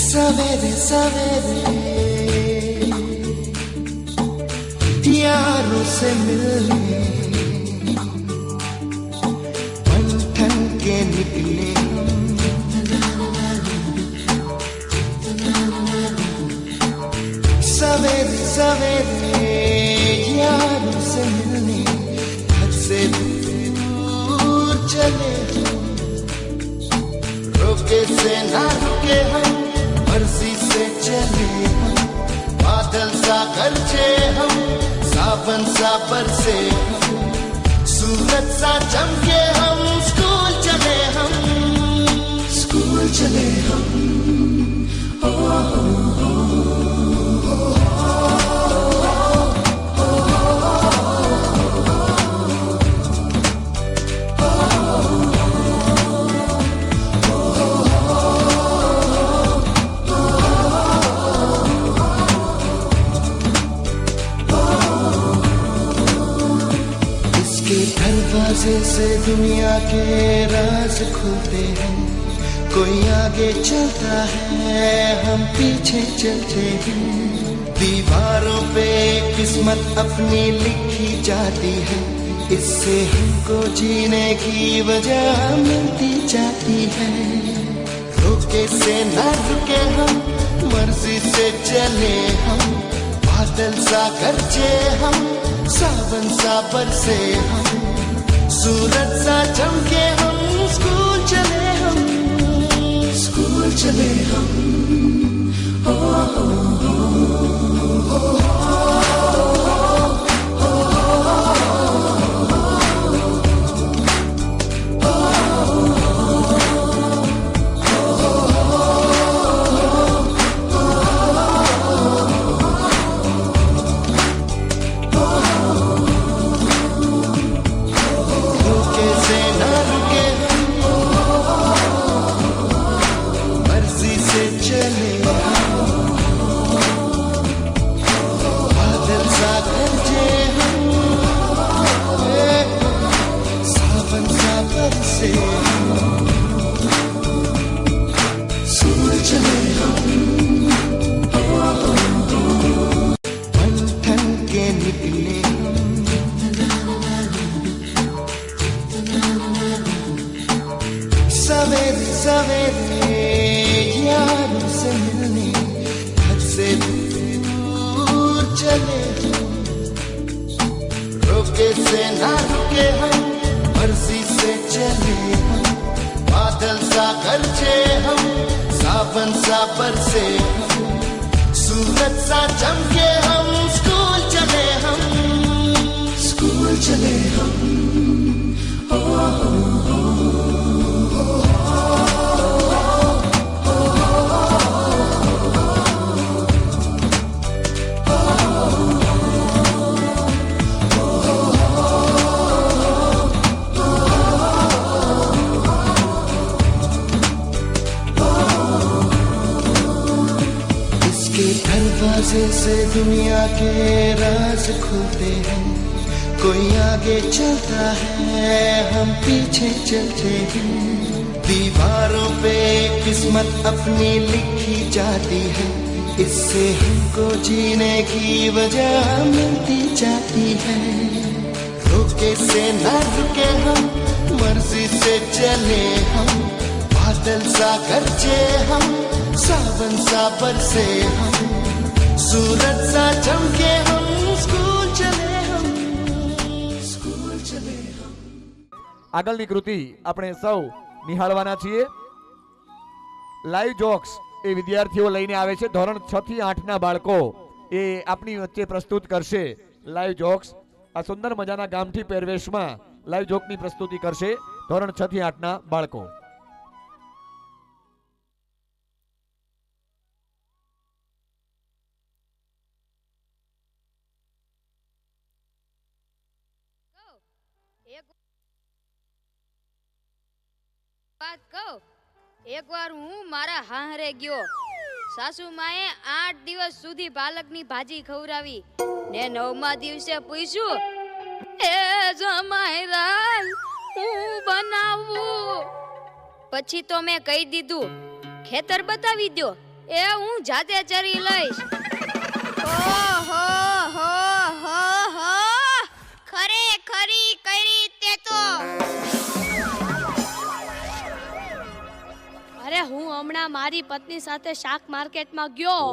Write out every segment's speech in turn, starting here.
सवेरे सवेरे यारों से मिलने मन ठन के निकले सवेरे सवेरे यारों से मिलने घर से दूर चले रुके से ना रुके हम मर्जी से चले हम बादल सा गरजे हम सावन सा बरसे हम सूरज सा चमके हम स्कूल चले हम ओ, दरवाजे से दुनिया के राज खुलते हैं कोई आगे चलता है हम पीछे चलते हैं दीवारों पे किस्मत अपनी लिखी जाती है इससे हमको जीने की वजह मिलती जाती है रुके से ना रुके हम मर्जी से चले हम बादल सा गरजे हम सावन सा बरसे हम सूरज सा चमके हम स्कूल चले हम ओ, सवेरे सवेरे यारों से मिलने घर से दूर चले रुके से ना रुके हम मर्जी से चले हम बादल सा गरजे हम सावन सा बरसे हम सूरज सा चमके हम स्कूल चले हम ओ, दरवाजे से दुनिया के राज खुलते हैं कोई आगे चलता है हम पीछे चलते हैं दीवारों पे किस्मत अपनी लिखी जाती है इससे हमको जीने की वजह मिलती जाती है रुके से ना रुके हम मर्जी से चले हम बादल सा गरजे हम सावन सा बरसे हम सूरज सा चमके हम स्कूल चले हम આગળની કૃતિ આપણે સૌ નિહાળવાના છીએ લાઈવ જોક્સ એ વિદ્યાર્થીઓ લઈને આવે છે ધોરણ 6 થી 8 ના બાળકો એ આપની વચ્ચે પ્રસ્તુત કરશે લાઈવ જોક્સ આ સુંદર મજાના ગામઠી પહેરવેશમાં લાઈવ જોકની પ્રસ્તુતિ કરશે ધોરણ 6 થી 8 ના બાળકો વાત કહું, એકવાર હું મારા હાહરે ગયો. સાસુ માએ 8 દિવસ સુધી પાલકની ભાજી ખવડાવી ને 9મા દિવસે પૂછ્યું, એ જમાઈરાલ હું બનાવું. પછી તો મેં કહી દીધું, ખેતર બતાવી દો, એ હું જાતે ચરી લઈશ. ઓહો હો હો હો, ખરેખરી કરી તે તો. અરે હું હમણાં મારી પત્ની સાથે શાક માર્કેટમાં ગયો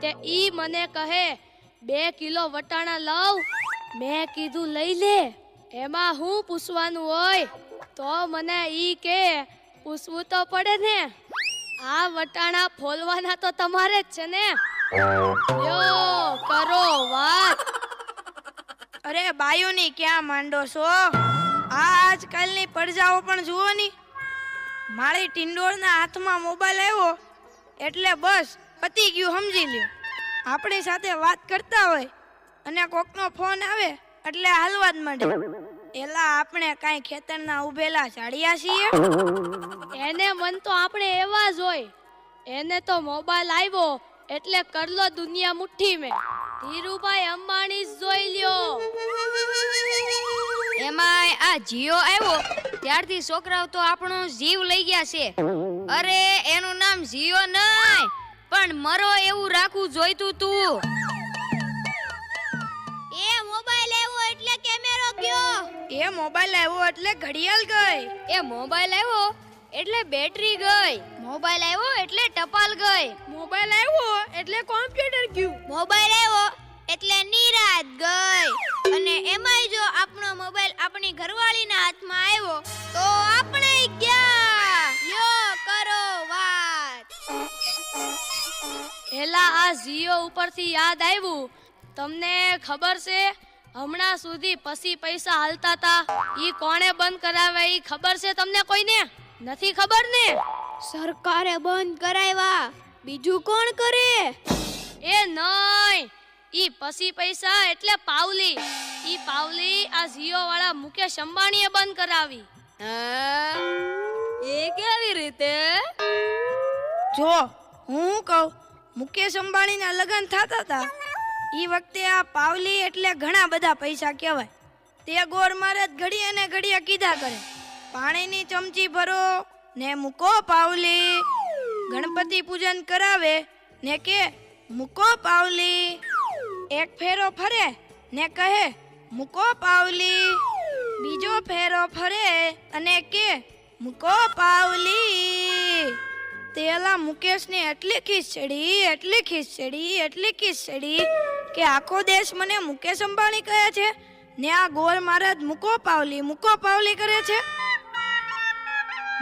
તે ઈ મને કહે 2 કિલો વટાણા લાવ. મેં કીધું લઈ લે, એમાં હું પૂછવાનું હોય? તો મને ઈ કે પૂછવું તો પડે ને, આ વટાણા ફોલવાના તો તમારે જ છે ને. લ્યો કરો વાત. અરે બાયુની ક્યાં માંડો છો? આજકાલની પરજાઓ પણ જુઓ ની. મારી ટિંડોળના હાથમાં મોબાઈલ આવ્યો એટલે બસ પતી ગયું, સમજી લ્યો. આપણી સાથે વાત કરતા હોય અને કોકનો ફોન આવે એટલે હાલવા જ માંડે. એલા આપણે કાંઈ ખેતરના ઉભેલા ઝાડિયા છીએ? એને મન તો આપણે એવા જ હોય. એને તો મોબાઈલ આવ્યો એટલે કરલો દુનિયા મુઠ્ઠી મેં. ધીરુભાઈ અંબાણી જોઈ લ્યો. એમાંય આ જીઓ આવ્યો ત્યારથી છોકરાઓ તો આપણો જીવ લઈ ગયા છે. અરે એનું નામ જીઓ નહીં પણ મરો એવું રાખવું જોઈતું તું. એ મોબાઈલ આવ્યો એટલે કેમેરો ગયો. એ મોબાઈલ આવ્યો એટલે ઘડિયાળ ગઈ. એ મોબાઈલ આવ્યો એટલે બેટરી ગઈ. મોબાઈલ આવ્યો એટલે ટપાલ ગઈ. મોબાઈલ આવ્યો એટલે કોમ્પ્યુટર ગયું. મોબાઈલ આવ્યો એટલે નિરાત ગઈ. અને એમાંય જો આપણો મોબાઈલ આપણી ઘરવાળીના હાથમાં આવ્યો તો આપણે ગયા. લ્યો કરો વાત. એલા આ જીઓ ઉપરથી યાદ આવ્યું, તમને ખબર છે હમણાં સુધી પછી પૈસા હાલતા હતા ઈ કોણે બંધ કરાવે ઈ ખબર છે તમને? કોઈને નથી ખબર ને? સરકારે બંધ કરાવ્યા, બીજું કોણ કરે? એ નહીં, ઈ પછી પૈસા એટલે પાવલી. ઈ પાવલી આ જીઓ વાળા મુકેશ અંબાણીએ બંધ કરાવી. એ કેવી રીતે? જો હું કહું, મુકેશ અંબાણીના લગ્ન થતા હતા ઈ વખતે આ પાવલી એટલે ઘણા બધા પૈસા કહેવાય. તે ગોળ મારે ઘડીએ ને ઘડીએ કીધા કરે, પાણીની ચમચી ભરો ને મૂકો પાવલી. ગણપતિ પૂજન કરાવે ને કે મૂકો પાવલી. એક ફેરો ફરે ને કહે મૂકો પાવલી. બીજો ફેરો ફરે અને કે મૂકો પાવલી. તેલા મુકેશને એટલી ખીચડી કે આખો દેશ મને મુકેશ અંબાણી કહે છે ને આ ગોળ મહારાજ મૂકો પાવલી કરે છે.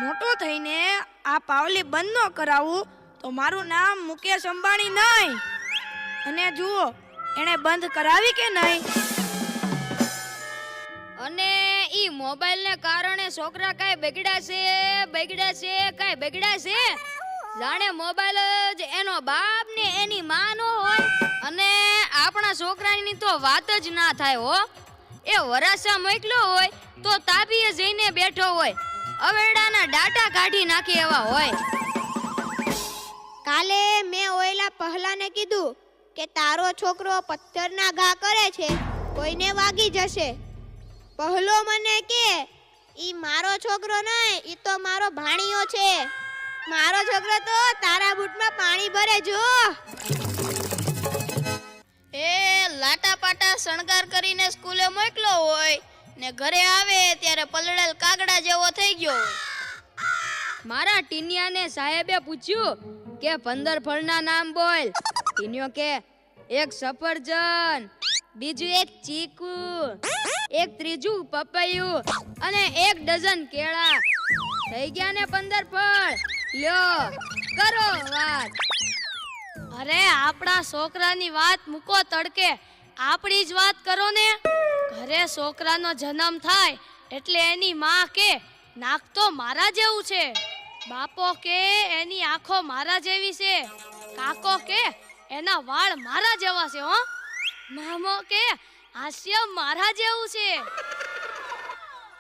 મોટો થઈને આ પાવલી બંધ ન કરાવું તો મારું નામ મુકેશ અંબાણી નહીં. અને જુઓ એણે બંધ કરાવી કે નહીં. અને ઈ મોબાઈલ ને કારણે છોકરા કાઈ બગડ્યા છે. જાણે મોબાઈલ જ એનો બાપ ને એની માં નો હોય. અને આપણા છોકરાની તો વાત જ ના થાય હો. એ વરાસા મોકલ્યો હોય તો તાપીએ જઈને બેઠો હોય, અવેડાના ડાટા કાઢી નાખી એવા હોય. કાલે મેં ઓયલા પહેલાને કીધું કે તારો છોકરો પથ્થરના ઘા કરે છે, કોઈને વાગી જશે. પહેલો મને કે ઈ મારો છોકરો નહીં, ઈ તો મારો ભાણિયો છે. મારો છોકરો તો તારા બૂટમાં પાણી ભરે જો. એ લાટા પાટા શણગાર કરીને સ્કૂલે મોકલો હોય ને ઘરે આવે ત્યારે પલળેલ કાગડા જેવો થઈ ગયો હોય. મારા ટીનિયાને સાહેબે પૂછ્યું કે 15 ફળના નામ બોલ. ટીનિયો કે એક સફરજન, બીજું એક ચીકુ, એક ત્રીજું પપૈયું અને 1 ડઝન કેળા. થઈ ગયા ને 15 ફળ. લ્યો કરો વાત. અરે આપણા છોકરાની વાત મૂકો તડકે, આપણી જ વાત કરો ને. ઘરે છોકરાનો જન્મ થાય એટલે એની માં કે નાક તો મારા જેવું છે, બાપો કે એની આંખો મારા જેવી છે, કાકો કે એના વાળ મારા જેવા છે હો, મામો કે હાસ્ય મારા જેવું છે.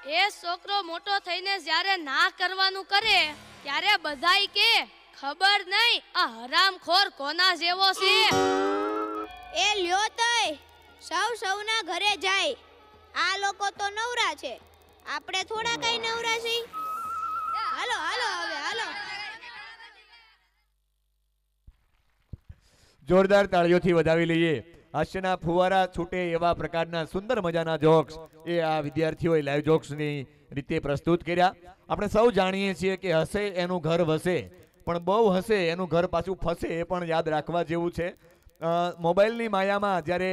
એ છોકરો મોટો થઈને જ્યારે ના કરવાનું કરે ત્યારે બધાય કે ખબર નહીં આ હરામખોર કોના જેવો છે. એ લ્યો તોય સૌના ઘરે જાય. આ લોકો તો નવરા છે, આપણે થોડા કઈ નવરા છીએ. હાલો હાલો હવે હાલો. જોરદાર તાળીઓથી વધાવી લઈએ. હાસ્યના ફુવારા છૂટે એવા પ્રકારના સુંદર મજાના જોક્સ એ આ વિદ્યાર્થીઓએ લાઈવ જોક્સની રીતે પ્રસ્તુત કર્યા. આપણે સૌ જાણીએ છીએ કે હસે એનું ઘર વસે, પણ બહુ હસે એનું ઘર પાછું ફસે, એ પણ યાદ રાખવા જેવું છે. મોબાઈલની માયામાં જ્યારે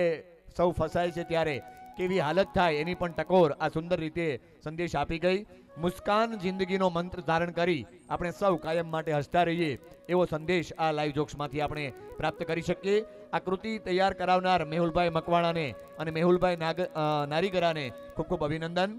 સૌ ફસાય છે ત્યારે કેવી હાલત થાય એની પણ ટકોર આ સુંદર રીતે સંદેશ આપી ગઈ. મુસ્કાન જિંદગીનો મંત્ર ધારણ કરી આપણે સૌ કાયમ માટે હસતા રહીએ એવો સંદેશ આ લાઈવ જોક્સમાંથી આપણે પ્રાપ્ત કરી શકીએ. આ કૃતિ તૈયાર કરાવનાર મેહુલભાઈ મકવાણાને અને મેહુલભાઈ નારીગરાને ખૂબ ખૂબ અભિનંદન.